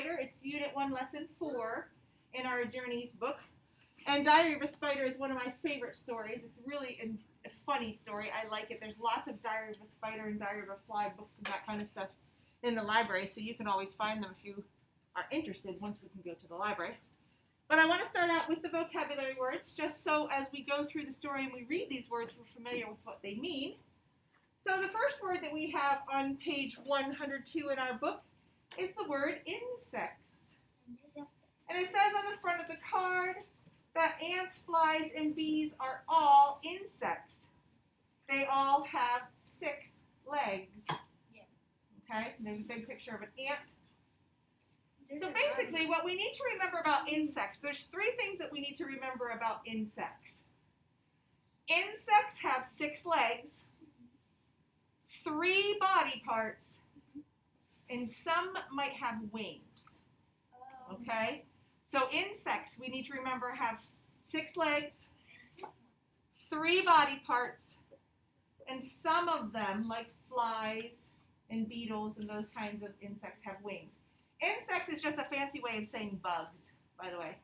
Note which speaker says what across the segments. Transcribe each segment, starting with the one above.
Speaker 1: Spider. It's Unit 1, Lesson 4 in our Journeys book. And Diary of a Spider is one of my favorite stories. It's really a funny story. I like it. There's lots of Diary of a Spider and Diary of a Fly books and that kind of stuff in the library, so you can always find them if you are interested once we can go to the library. But I want to start out with the vocabulary words, just so as we go through the story and we read these words, we're familiar with what they mean. So the first word that we have on page 102 in our book is the word insects. And it says on the front of the card that ants, flies, and bees are all insects. They all have 6 legs. Okay, there's a big picture of an ant. So basically, what we need to remember about insects, there's 3 things that we need to remember about insects. Insects have 6 legs, 3 body parts, and some might have wings. Okay? So insects, we need to remember, have 6 legs, 3 body parts, and some of them, like flies and beetles and those kinds of insects, have wings. Insects is just a fancy way of saying bugs, by the way.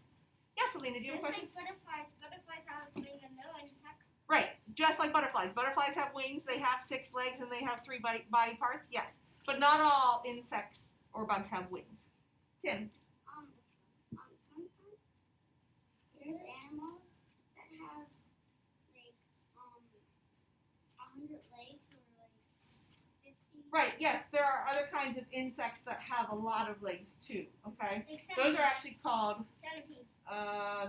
Speaker 1: Yes, Selena, do you have a question?
Speaker 2: Just like butterflies. Butterflies have wings and no insects.
Speaker 1: Right, just like butterflies. Butterflies have wings, they have 6 legs, and they have 3 body parts, yes. But not all insects or bugs have wings. Tim?
Speaker 2: Sometimes there's animals that have like 100 legs or like 50.
Speaker 1: Right, yes, there are other kinds of insects that have a lot of legs too, okay?
Speaker 2: Like
Speaker 1: Those are actually called,
Speaker 2: centipedes.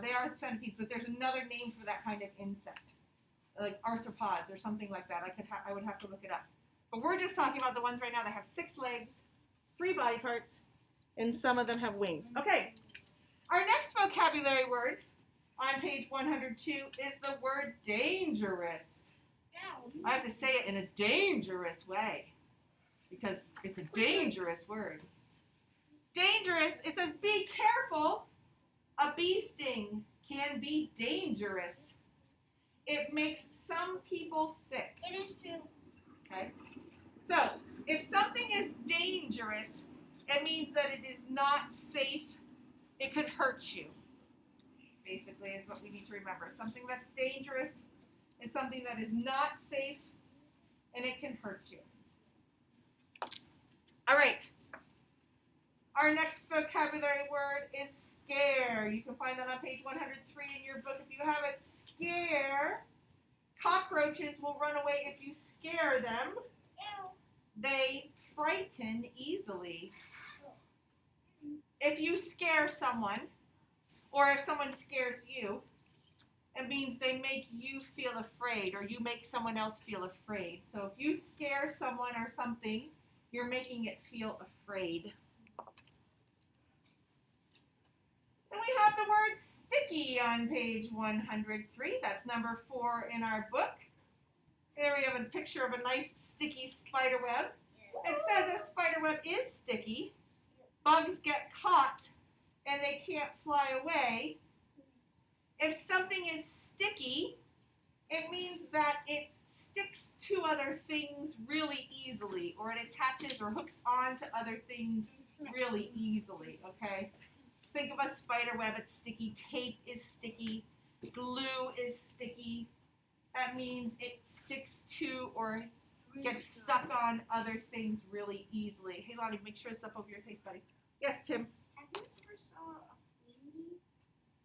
Speaker 1: they are centipedes, but there's another name for that kind of insect, like arthropods or something like that. I would have to look it up. But we're just talking about the ones right now that have 6 legs, 3 body parts, and some of them have wings. Okay, our next vocabulary word on page 102 is the word dangerous. I have to say it in a dangerous way because it's a dangerous word. Dangerous, it says be careful. A bee sting can be dangerous. It makes some people sick.
Speaker 2: It is true.
Speaker 1: Okay? So, if something is dangerous, it means that it is not safe. It could hurt you, basically, is what we need to remember. Something that's dangerous is something that is not safe, and it can hurt you. All right. Our next vocabulary word is scare. You can find that on page 103 in your book if you have it. Scare. Cockroaches will run away if you scare them.
Speaker 2: Ew.
Speaker 1: They frighten easily. If you scare someone, or if someone scares you, it means they make you feel afraid, or you make someone else feel afraid. So if you scare someone or something, you're making it feel afraid. And we have the word sticky on page 103. That's number 4 in our book. There we have a picture of a nice sticky spider web. It says a spider web is sticky. Bugs get caught and they can't fly away. If something is sticky, it means that it sticks to other things really easily, or it attaches or hooks onto other things really easily, okay? Think of a spider web, it's sticky. Tape is sticky. Glue is sticky. That means it sticks to or gets stuck on other things really easily. Hey, Lonnie, make sure it's up over your face, buddy. Yes, Tim?
Speaker 2: Have you ever saw a queen?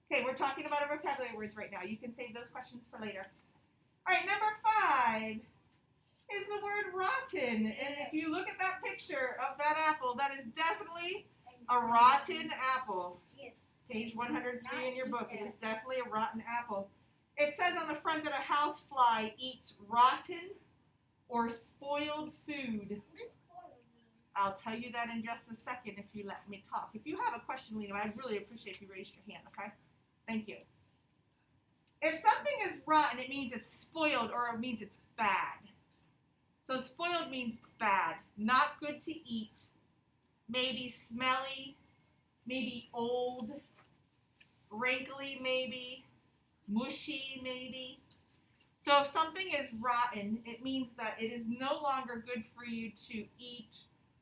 Speaker 1: Okay, we're talking about our vocabulary words right now. You can save those questions for later. All right, number 5 is the word rotten. And if you look at that picture of that apple, that is definitely a rotten apple.
Speaker 2: Yes.
Speaker 1: Page 103 in your book. It is definitely a rotten apple. It says on the front that a housefly eats rotten or spoiled food.
Speaker 2: What does spoiled mean?
Speaker 1: I'll tell you that in just a second if you let me talk. If you have a question, Lena, I'd really appreciate if you raised your hand, okay? Thank you. If something is rotten, it means it's spoiled or it means it's bad. So spoiled means bad, not good to eat, maybe smelly, maybe old, wrinkly maybe, mushy maybe. So if something is rotten, it means that it is no longer good for you to eat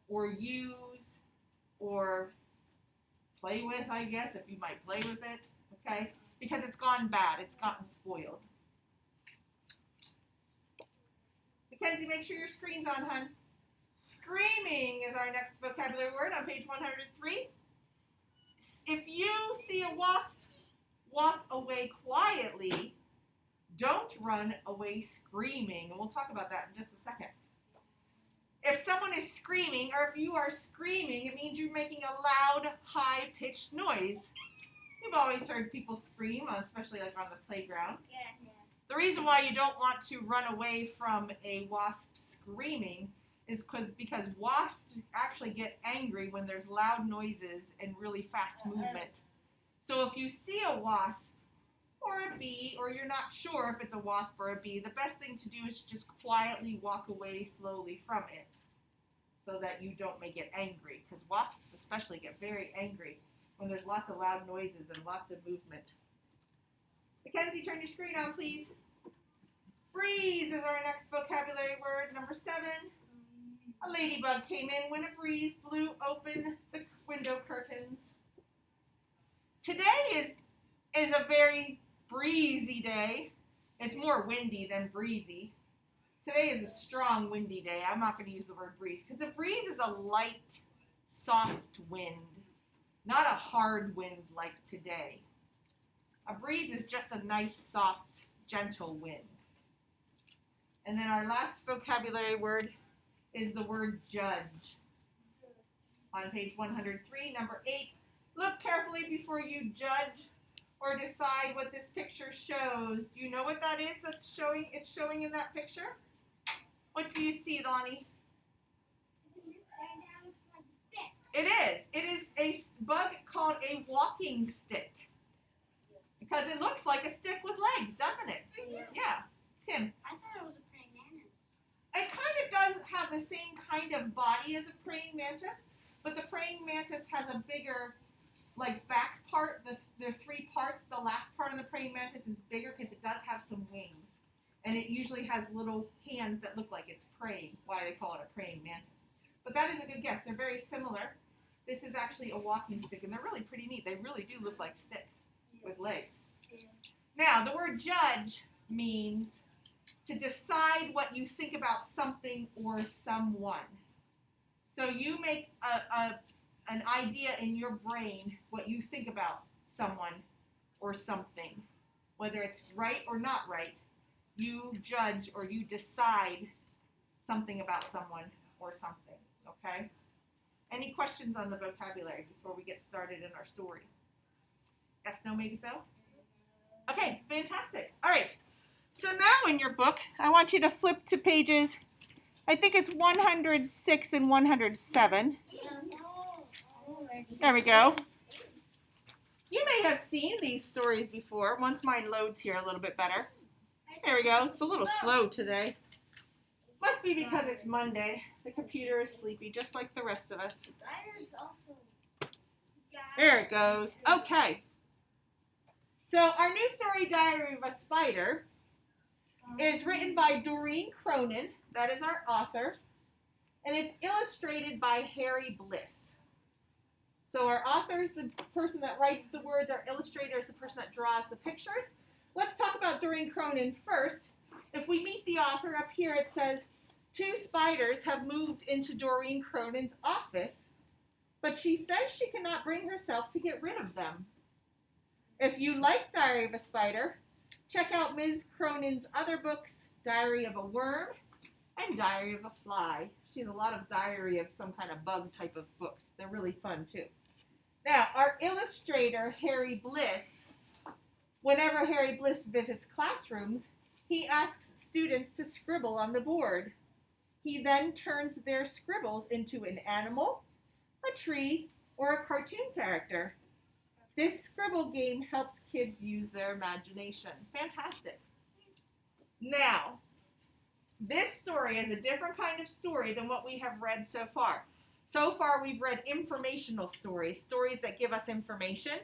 Speaker 1: or use or play with, I guess, if you might play with it, okay? Because it's gone bad. It's gotten spoiled. Mackenzie, make sure your screen's on, hun. Screaming is our next vocabulary word on page 103. If you see a wasp, walk away quietly. Don't run away screaming. And we'll talk about that in just a second. If someone is screaming, or if you are screaming, it means you're making a loud, high-pitched noise. You've always heard people scream, especially like on the playground.
Speaker 2: Yeah.
Speaker 1: The reason why you don't want to run away from a wasp screaming is because wasps actually get angry when there's loud noises and really fast movement. So if you see a wasp or a bee, or you're not sure if it's a wasp or a bee, the best thing to do is just quietly walk away slowly from it so that you don't make it angry, because wasps especially get very angry when there's lots of loud noises and lots of movement. Mackenzie, turn your screen on, please. Breeze is our next vocabulary word, number 7. A ladybug came in when a breeze blew open the window curtains. Today is a very breezy day. It's more windy than breezy. Today is a strong windy day. I'm not going to use the word breeze because a breeze is a light, soft wind, not a hard wind like today. A breeze is just a nice, soft, gentle wind. And then our last vocabulary word is the word judge. On page 103, number 8, look carefully before you judge or decide what this picture shows. Do you know what that is that's showing? It's showing in that picture? What do you see, Lonnie? It is. It is a bug called a walking stick. Because it looks like a stick with legs, doesn't it? Yeah. Tim?
Speaker 2: I thought it was a praying mantis.
Speaker 1: It kind of does have the same kind of body as a praying mantis, but the praying mantis has a bigger, like, back part. The 3 parts, the last part of the praying mantis is bigger because it does have some wings. And it usually has little hands that look like it's praying, why they call it a praying mantis. But that is a good guess. They're very similar. This is actually a walking stick, and they're really pretty neat. They really do look like sticks with legs. Now, the word judge means to decide what you think about something or someone. So you make an idea in your brain what you think about someone or something. Whether it's right or not right, you judge or you decide something about someone or something, okay? Any questions on the vocabulary before we get started in our story? Yes, no, maybe so? Okay, fantastic. All right. So now in your book, I want you to flip to pages, I think it's 106 and 107. There we go. You may have seen these stories before, once mine loads here a little bit better. There we go. It's a little slow today. Must be because it's Monday. The computer is sleepy, just like the rest of us. There it goes. Okay. So our new story, Diary of a Spider, is written by Doreen Cronin. That is our author. And it's illustrated by Harry Bliss. So our author is the person that writes the words. Our illustrator is the person that draws the pictures. Let's talk about Doreen Cronin first. If we meet the author up here, it says, 2 spiders have moved into Doreen Cronin's office, but she says she cannot bring herself to get rid of them. If you like Diary of a Spider, check out Ms. Cronin's other books, Diary of a Worm and Diary of a Fly. She has a lot of diary of some kind of bug type of books. They're really fun, too. Now, our illustrator, Harry Bliss, whenever Harry Bliss visits classrooms, he asks students to scribble on the board. He then turns their scribbles into an animal, a tree, or a cartoon character. This scribble game helps kids use their imagination. Fantastic. Now, this story is a different kind of story than what we have read so far. So far, we've read informational stories, stories that give us information,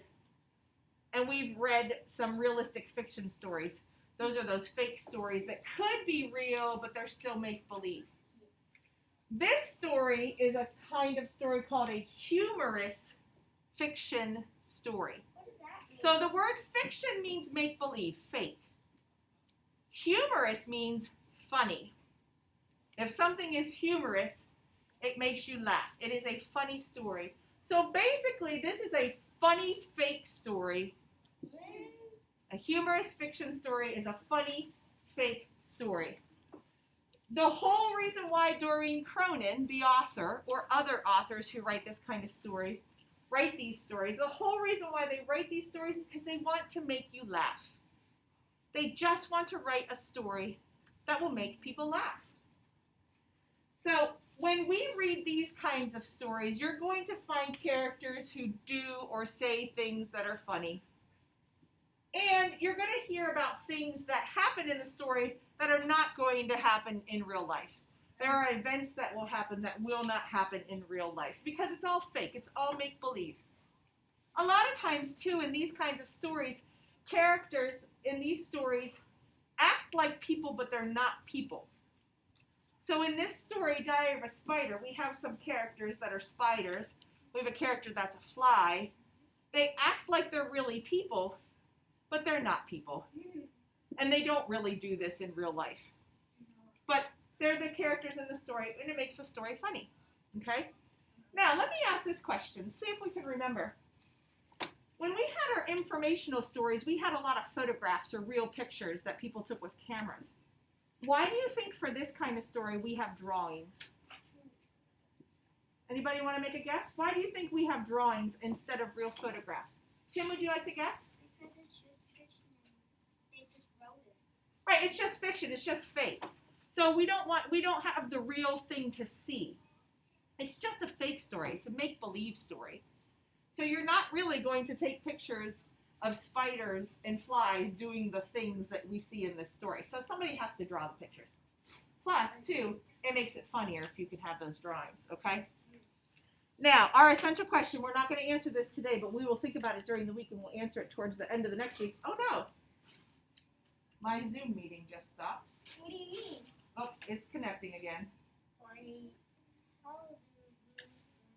Speaker 1: and we've read some realistic fiction stories. Those are those fake stories that could be real, but they're still make-believe. This story is a kind of story called a humorous fiction story.
Speaker 2: What does that mean?
Speaker 1: So the word fiction means make-believe, fake. Humorous means funny. If something is humorous, it makes you laugh. It is a funny story. So basically, this is a funny fake story. A humorous fiction story is a funny fake story. The whole reason why Doreen Cronin, the author, or other authors who write this kind of story, write these stories, the whole reason why they write these stories is because they want to make you laugh. They just want to write a story that will make people laugh. So when we read these kinds of stories, you're going to find characters who do or say things that are funny. And you're going to hear about things that happen in the story that are not going to happen in real life. There are events that will happen that will not happen in real life because it's all fake. It's all make-believe. A lot of times, too, in these kinds of stories, characters in these stories act like people, but they're not people. So in this story, Diary of a Spider, we have some characters that are spiders. We have a character that's a fly. They act like they're really people, but they're not people. And they don't really do this in real life. But they're the characters in the story, and it makes the story funny. Okay? Now, let me ask this question. See if we can remember. When we had our informational stories, we had a lot of photographs or real pictures that people took with cameras. Why do you think for this kind of story we have drawings? Anybody want to make a guess? Why do you think we have drawings instead of real photographs? Tim, would you like to guess?
Speaker 2: Because it's just fiction. They just wrote it.
Speaker 1: Right, it's just fiction. It's just fake. So we don't have the real thing to see. It's just a fake story. It's a make-believe story. So you're not really going to take pictures of spiders and flies doing the things that we see in this story. So somebody has to draw the pictures. Plus, too, it makes it funnier if you can have those drawings, okay? Now, our essential question, we're not going to answer this today, but we will think about it during the week and we'll answer it towards the end of the next week. Oh, no. My Zoom meeting just stopped.
Speaker 2: What do you mean?
Speaker 1: Oh, it's connecting again.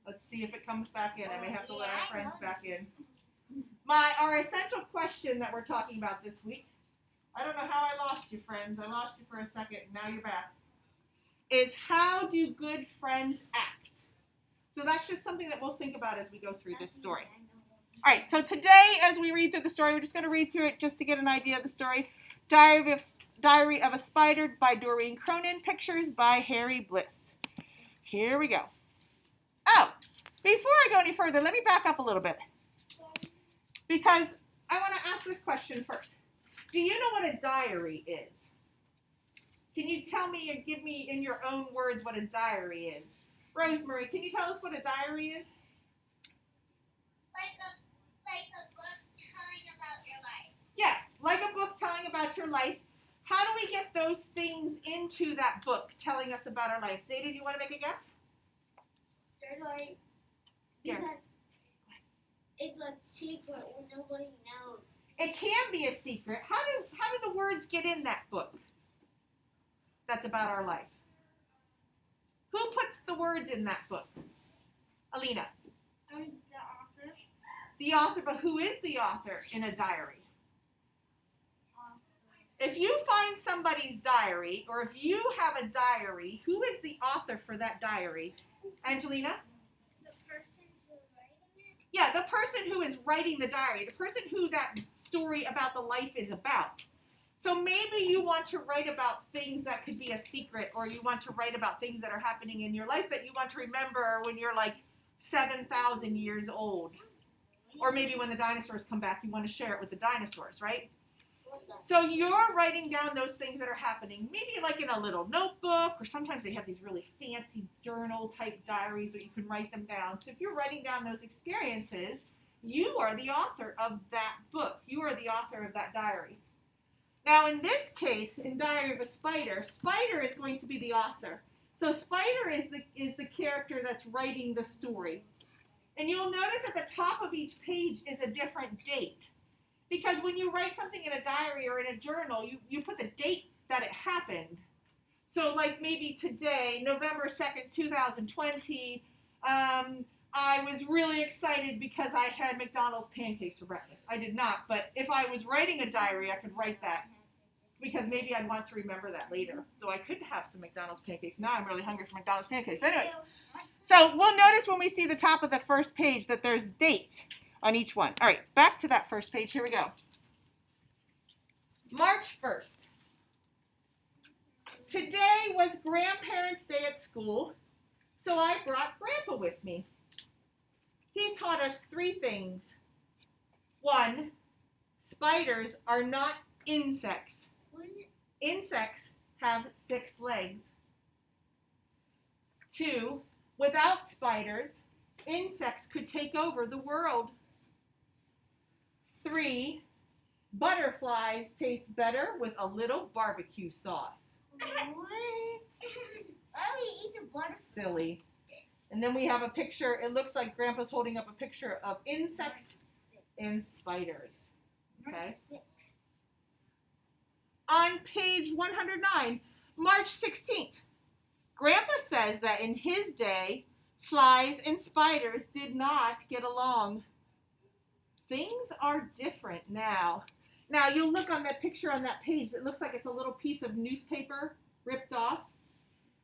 Speaker 1: Let's see if it comes back in. I may have to let our friends back in. Our essential question that we're talking about this week, I don't know how I lost you, friends. I lost you for a second, and now you're back, is how do good friends act? So that's just something that we'll think about as we go through this story. All right, so today as we read through the story, we're just going to read through it just to get an idea of the story. Diary of a Spider by Doreen Cronin, pictures by Harry Bliss. Here we go. Oh, before I go any further, let me back up a little bit. Because I want to ask this question first. Do you know what a diary is? Can you tell me and give me in your own words what a diary is? Rosemary, can you tell us what a diary is?
Speaker 2: Like a book telling about your life.
Speaker 1: Yes, like a book telling about your life. How do we get those things into that book telling us about our life? Zayda, do you want to make a guess?
Speaker 2: They're like,
Speaker 1: Yeah.
Speaker 2: it's a secret where nobody knows.
Speaker 1: It can be a secret. How do the words get in that book that's about our life? Who puts the words in that book? Alina.
Speaker 2: The author.
Speaker 1: The author, but who is the author in a diary? If you find somebody's diary, or if you have a diary, who is the author for that diary? Angelina?
Speaker 2: The person who's writing it?
Speaker 1: Yeah, the person who is writing the diary, the person who that story about the life is about. So maybe you want to write about things that could be a secret, or you want to write about things that are happening in your life that you want to remember when you're like 7,000 years old. Or maybe when the dinosaurs come back, you want to share it with the dinosaurs, right? So you're writing down those things that are happening, maybe like in a little notebook, or sometimes they have these really fancy journal-type diaries where you can write them down. So if you're writing down those experiences, you are the author of that book. You are the author of that diary. Now in this case, in Diary of a Spider, Spider is going to be the author. So Spider is the character that's writing the story. And you'll notice at the top of each page is a different date. Because when you write something in a diary or in a journal, you put the date that it happened. So like maybe today, November 2nd, 2020, I was really excited because I had McDonald's pancakes for breakfast. I did not, but if I was writing a diary, I could write that because maybe I'd want to remember that later. Though I could have some McDonald's pancakes. Now I'm really hungry for McDonald's pancakes. Anyway, so we'll notice when we see the top of the first page that there's dates on each one. All right, back to that first page. Here we go. March 1st. Today was Grandparents' Day at school, so I brought Grandpa with me. He taught us 3 things. 1, spiders are not insects. Insects have 6 legs. 2, without spiders, insects could take over the world. 3, butterflies taste better with a little barbecue sauce. Silly. And then we have a picture. It looks like Grandpa's holding up a picture of insects and spiders. Okay. On page 109, March 16th, Grandpa says that in his day, flies and spiders did not get along. Things are different now. Now, you'll look on that picture on that page. It looks like it's a little piece of newspaper ripped off.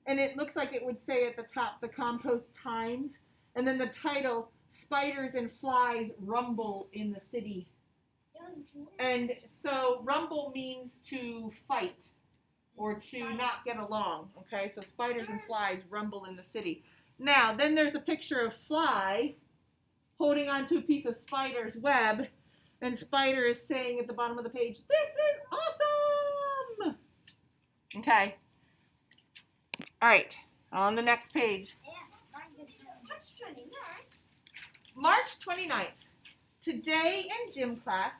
Speaker 1: And it looks like it would say at the top, the Compost Times. And then the title, Spiders and Flies Rumble in the City. And so rumble means to fight or to not get along. Okay, so spiders and flies rumble in the city. Now, then there's a picture of Fly holding onto a piece of spider's web. And Spider is saying at the bottom of the page, "This is awesome!" Okay. All right, on the next page. March 29th. Today in gym class,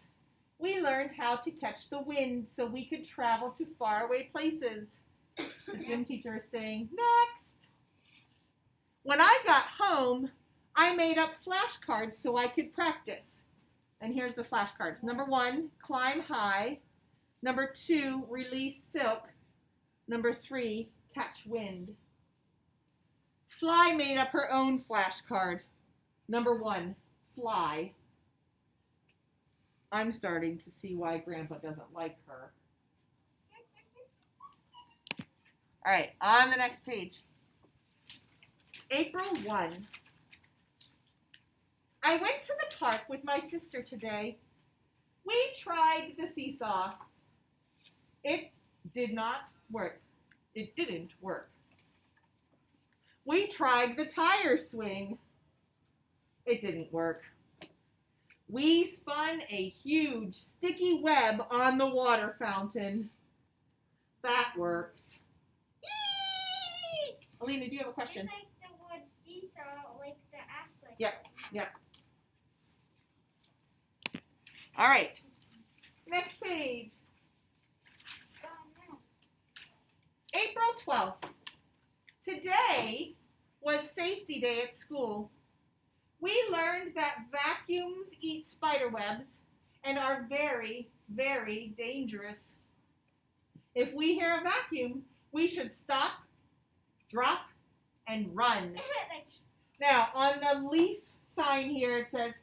Speaker 1: we learned how to catch the wind so we could travel to faraway places. The gym teacher is saying, "Next." When I got home, I made up flashcards so I could practice. And here's the flashcards. Number 1, climb high. Number 2, release silk. Number 3, catch wind. Fly made up her own flashcard. Number 1, fly. I'm starting to see why Grandpa doesn't like her. All right, on the next page. April 1. I went to the park with my sister today. We tried the seesaw. It did not work. It didn't work. We tried the tire swing. It didn't work. We spun a huge sticky web on the water fountain. That worked. Eee! Alina, do you have a question?
Speaker 2: It's like the word seesaw, like the aspect.
Speaker 1: Yep. All right. Next page. April 12th. Today was safety day at school. We learned that vacuums eat spider webs and are very, very dangerous. If we hear a vacuum, we should stop, drop, and run. Now, on the leaf sign here, it says,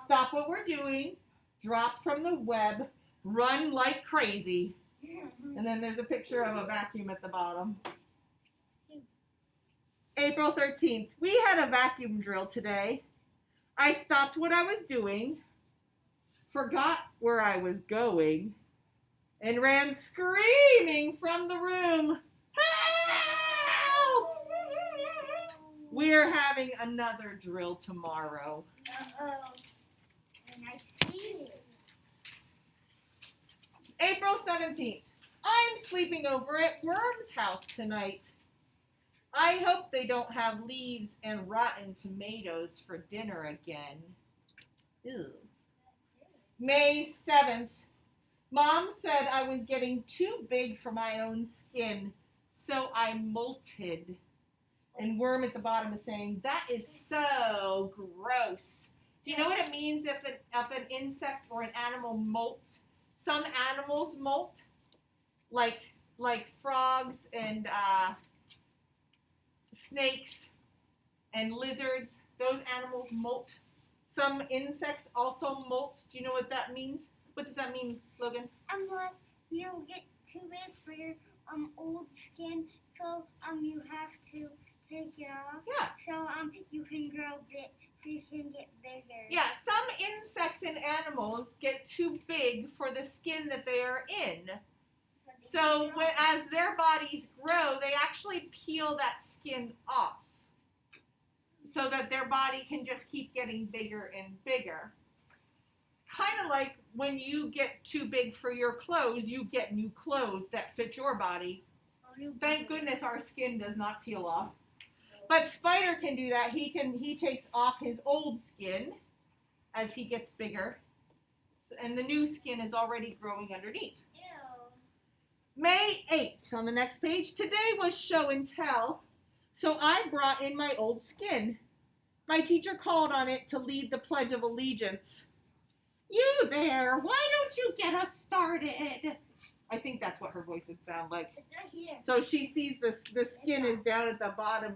Speaker 1: "Stop what we're doing, drop from the web, run like crazy." And then there's a picture of a vacuum at the bottom. April 13th. We had a vacuum drill today. I stopped what I was doing, forgot where I was going, and ran screaming from the room. Help! We're having another drill tomorrow.
Speaker 2: And I see it.
Speaker 1: April 17th. I'm sleeping over at Worm's house tonight. I hope they don't have leaves and rotten tomatoes for dinner again. Ew. May 7th. Mom said I was getting too big for my own skin, so I molted. And Worm at the bottom is saying, "That is so gross." Do you know what it means if an insect or an animal molts? Some animals molt, like frogs and snakes and lizards. Those animals molt. Some insects also molt. Do you know what that means? What does that mean, Logan?
Speaker 2: Like you get too big for your old skin, so you have to take it off.
Speaker 1: Yeah.
Speaker 2: So you can grow big, so you can get bigger.
Speaker 1: Yeah, some insects and animals get too big for the skin that they are in. So as their bodies grow, they actually peel that skin off so that their body can just keep getting bigger and bigger. Kind of like when you get too big for your clothes, you get new clothes that fit your body. Thank goodness our skin does not peel off. But Spider can do that. He takes off his old skin as he gets bigger, and the new skin is already growing underneath. May 8th on the next page. Today was show and tell, so I brought in my old skin. My teacher called on it to lead the Pledge of Allegiance. You there, why don't you get us started? I think that's what her voice would sound like.
Speaker 2: It's right here.
Speaker 1: So she sees the skin is down at the bottom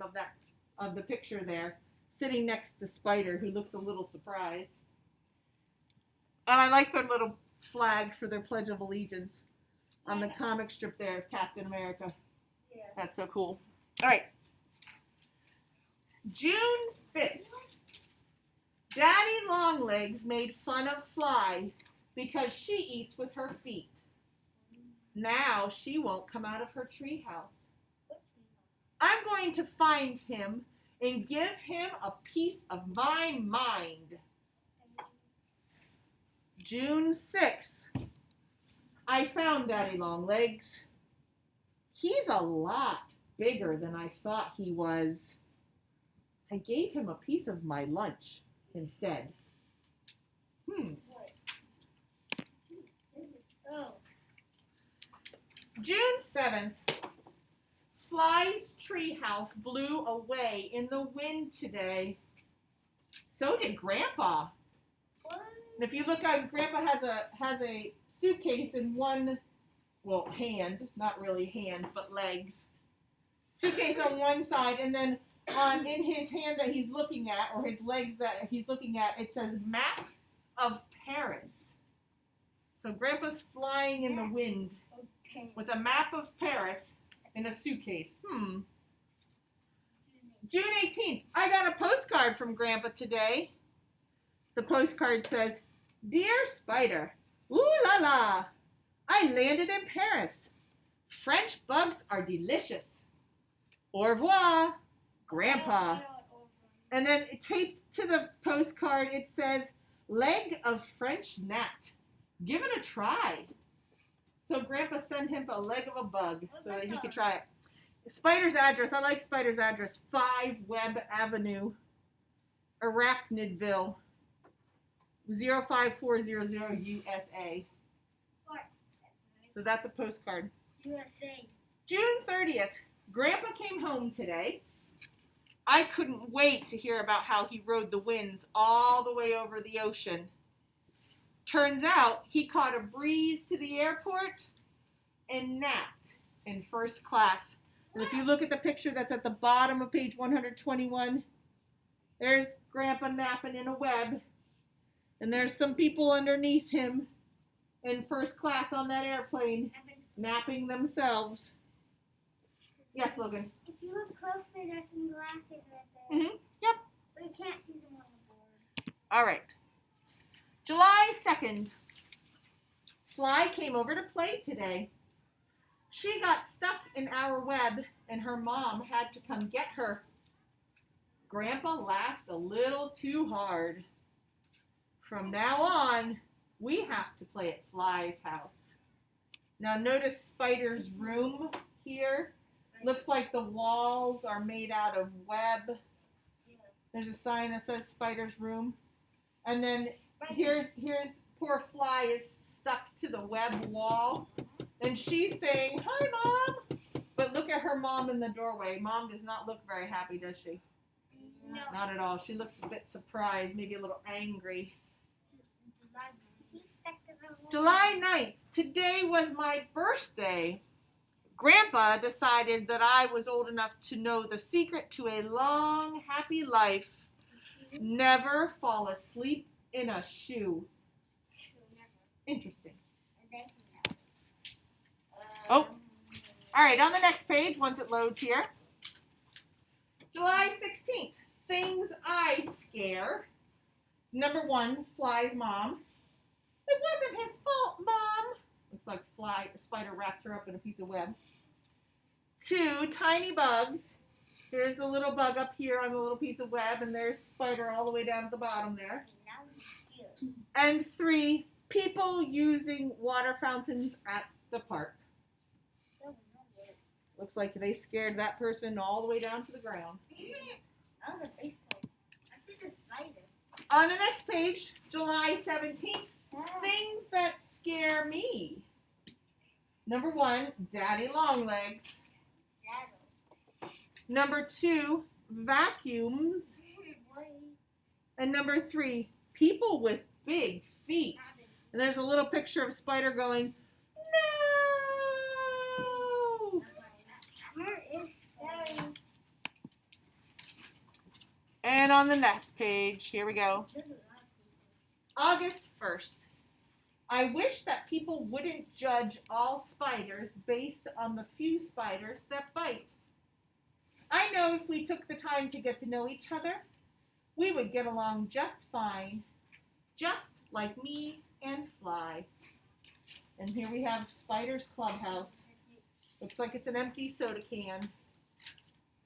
Speaker 1: of the picture there, sitting next to Spider, who looks a little surprised. And I like their little flag for their Pledge of Allegiance on the comic strip there of Captain America.
Speaker 2: Yeah.
Speaker 1: That's so cool. All right. June 5th. Daddy Longlegs made fun of Fly because she eats with her feet. Now she won't come out of her treehouse. I'm going to find him and give him a piece of my mind. June 6th. I found Daddy Longlegs. He's a lot bigger than I thought he was. I gave him a piece of my lunch instead.
Speaker 2: Oh.
Speaker 1: June 7th. Fly's treehouse blew away in the wind today. So did Grandpa.
Speaker 2: What?
Speaker 1: And if you look out, Grandpa has a suitcase in one, hand, not really hand, but legs. Suitcase on one side, and then in his hand that he's looking at, or his legs that he's looking at, it says Map of Paris. So Grandpa's flying in the wind with a map of Paris in a suitcase. June 18th, I got a postcard from Grandpa today. The postcard says, Dear Spider, ooh la la, I landed in Paris. French bugs are delicious. Au revoir, Grandpa. And then taped to the postcard, it says, leg of French gnat. Give it a try. So Grandpa sent him a leg of a bug so that he could try it. Spider's address, I like Spider's address, 5 Webb Avenue, Arachnidville, 05400 USA. So that's a postcard.
Speaker 2: USA.
Speaker 1: June 30th, Grandpa came home today. I couldn't wait to hear about how he rode the winds all the way over the ocean. Turns out he caught a breeze to the airport and napped in first class. And if you look at the picture that's at the bottom of page 121, there's Grandpa napping in a web. And there's some people underneath him in first class on that airplane napping themselves. Yes, Logan?
Speaker 2: If you look closely, there's some glasses right there.
Speaker 1: Yep.
Speaker 2: But you can't see them on the board.
Speaker 1: All right. July 2nd. Fly came over to play today. She got stuck in our web, and her mom had to come get her. Grandpa laughed a little too hard. From now on, we have to play at Fly's house. Now notice Spider's room here. Looks like the walls are made out of web. There's a sign that says Spider's room. And then here's poor Fly is stuck to the web wall. And she's saying, hi, Mom. But look at her mom in the doorway. Mom does not look very happy, does she?
Speaker 2: No.
Speaker 1: Not at all. She looks a bit surprised, maybe a little angry. July 9th. Today was my birthday. Grandpa decided that I was old enough to know the secret to a long, happy life. Never fall asleep in a shoe. Interesting. Oh. All right, on the next page, once it loads here. July 16th. Things I scare. Number 1, Fly's mom. It wasn't his fault, Mom. Looks like spider wrapped her up in a piece of web. 2, tiny bugs. Here's the little bug up here on the little piece of web, and there's spider all the way down at the bottom there. And 3, people using water fountains at the park. Looks like they scared that person all the way down to the ground. On the next page, July 17th, things that scare me. Number 1, Daddy Longlegs. Number 2, vacuums. And number 3, people with big feet. And there's a little picture of Spider going, no! And on the next page, here we go. August 1st. I wish that people wouldn't judge all spiders based on the few spiders that bite. I know if we took the time to get to know each other, we would get along just fine, just like me and Fly. And here we have Spider's clubhouse. Looks like it's an empty soda can.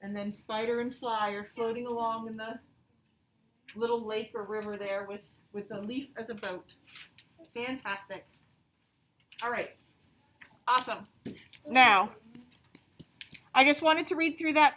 Speaker 1: And then Spider and Fly are floating along in the little lake or river there with a leaf as a boat. Fantastic. All right. Awesome. Now, I just wanted to read through that